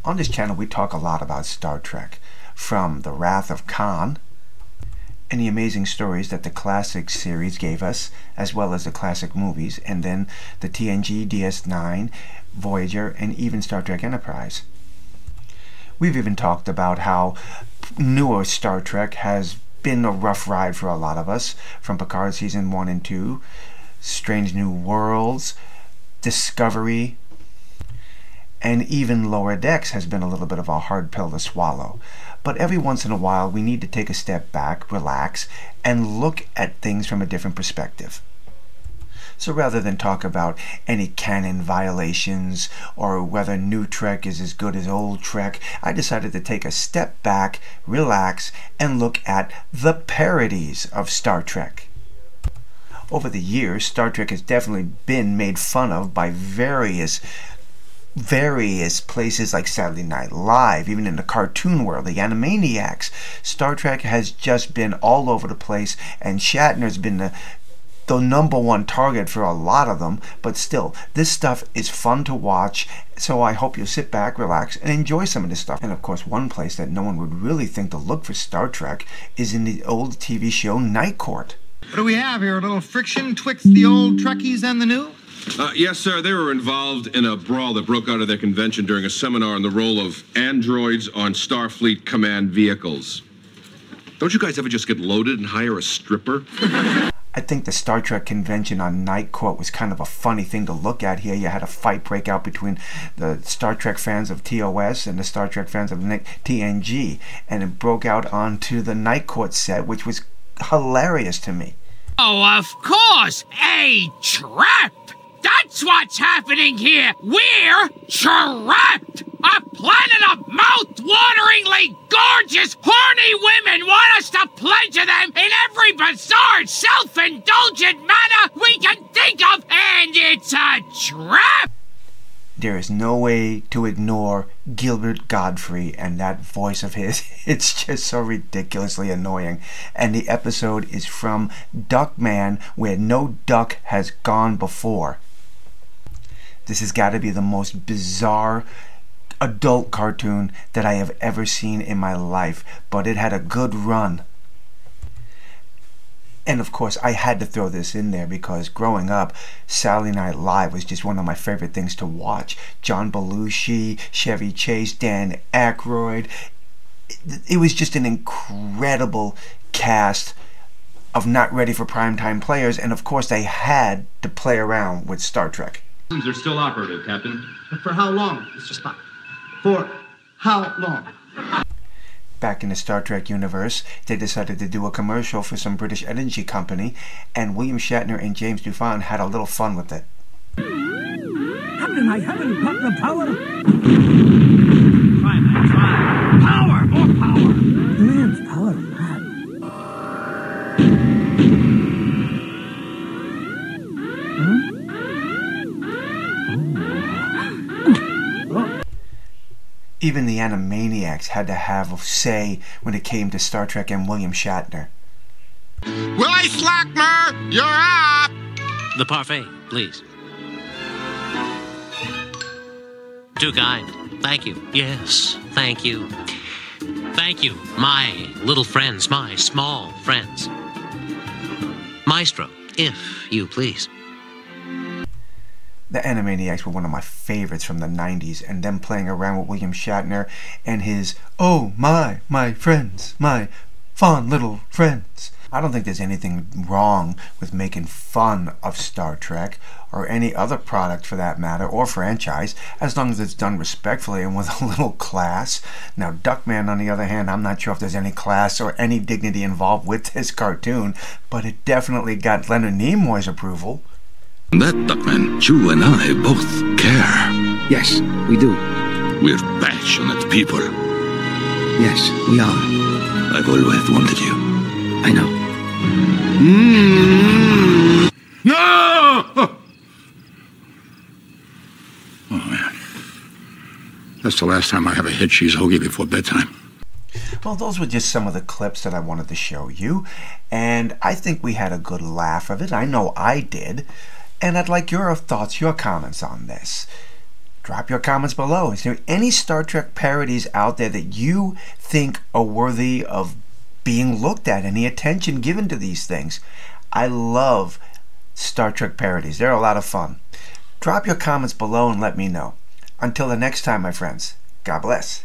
On this channel we talk a lot about Star Trek, from The Wrath of Khan and the amazing stories that the classic series gave us, as well as the classic movies, and then the TNG, DS9, Voyager, and even Star Trek Enterprise. We've even talked about how newer Star Trek has been a rough ride for a lot of us, from Picard Season 1 and 2, Strange New Worlds, Discovery, and even Lower Decks has been a little bit of a hard pill to swallow. But every once in a while we need to take a step back, relax, and look at things from a different perspective. So rather than talk about any canon violations or whether new Trek is as good as old Trek, I decided to take a step back, relax, and look at the parodies of Star Trek. Over the years, Star Trek has definitely been made fun of by various places like Saturday Night Live, even in the cartoon world, the Animaniacs. Star Trek has just been all over the place, and Shatner's been the number one target for a lot of them, but still, this stuff is fun to watch, so I hope you'll sit back, relax, and enjoy some of this stuff. And of course, one place that no one would really think to look for Star Trek is in the old TV show Night Court. What do we have here? A little friction twixt the old Trekkies and the new? Yes, sir. They were involved in a brawl that broke out of their convention during a seminar on the role of androids on Starfleet command vehicles. Don't you guys ever just get loaded and hire a stripper? I think the Star Trek convention on Night Court was kind of a funny thing to look at here. You had a fight break out between the Star Trek fans of TOS and the Star Trek fans of TNG, and it broke out onto the Night Court set, which was hilarious to me. Oh, of course! A trap! That's what's happening here! We're trapped! A planet of mouth-wateringly gorgeous, horny women want us to pleasure them in every bizarre, self-indulgent manner we can think of, and it's a trap! There is no way to ignore Gilbert Gottfried and that voice of his. It's just so ridiculously annoying. And the episode is from Duckman, where no duck has gone before. This has got to be the most bizarre adult cartoon that I have ever seen in my life, but it had a good run. And of course, I had to throw this in there because growing up, Saturday Night Live was just one of my favorite things to watch. John Belushi, Chevy Chase, Dan Aykroyd. It was just an incredible cast of not ready for primetime players, and of course they had to play around with Star Trek. Are still operative, Captain. But for how long, Mr. Spock? For how long? Back in the Star Trek universe, they decided to do a commercial for some British energy company, and William Shatner and James Dufresne had a little fun with it. Captain, I haven't got the power. Try, man, try. Power! More power! Man's power, man. Even the Animaniacs had to have a say when it came to Star Trek and William Shatner. Willie Slackmer, you're up! The parfait, please. Too kind. Thank you. Yes, thank you. Thank you, my little friends, my small friends. Maestro, if you please. The Animaniacs were one of my favorites from the 90s, and them playing around with William Shatner and his, oh my friends, my fond little friends. I don't think there's anything wrong with making fun of Star Trek, or any other product for that matter, or franchise, as long as it's done respectfully and with a little class. Now, Duckman, on the other hand, I'm not sure if there's any class or any dignity involved with this cartoon, but it definitely got Leonard Nimoy's approval. That, Duckman, you and I both care. Yes, we do. We're passionate people. Yes, we are. I've always wanted you. I know. No! Oh, man. That's the last time I have a head cheese hoagie before bedtime. Well, those were just some of the clips that I wanted to show you, and I think we had a good laugh of it. I know I did. And I'd like your thoughts, your comments on this. Drop your comments below. Is there any Star Trek parodies out there that you think are worthy of being looked at? Any attention given to these things? I love Star Trek parodies. They're a lot of fun. Drop your comments below and let me know. Until the next time, my friends, God bless.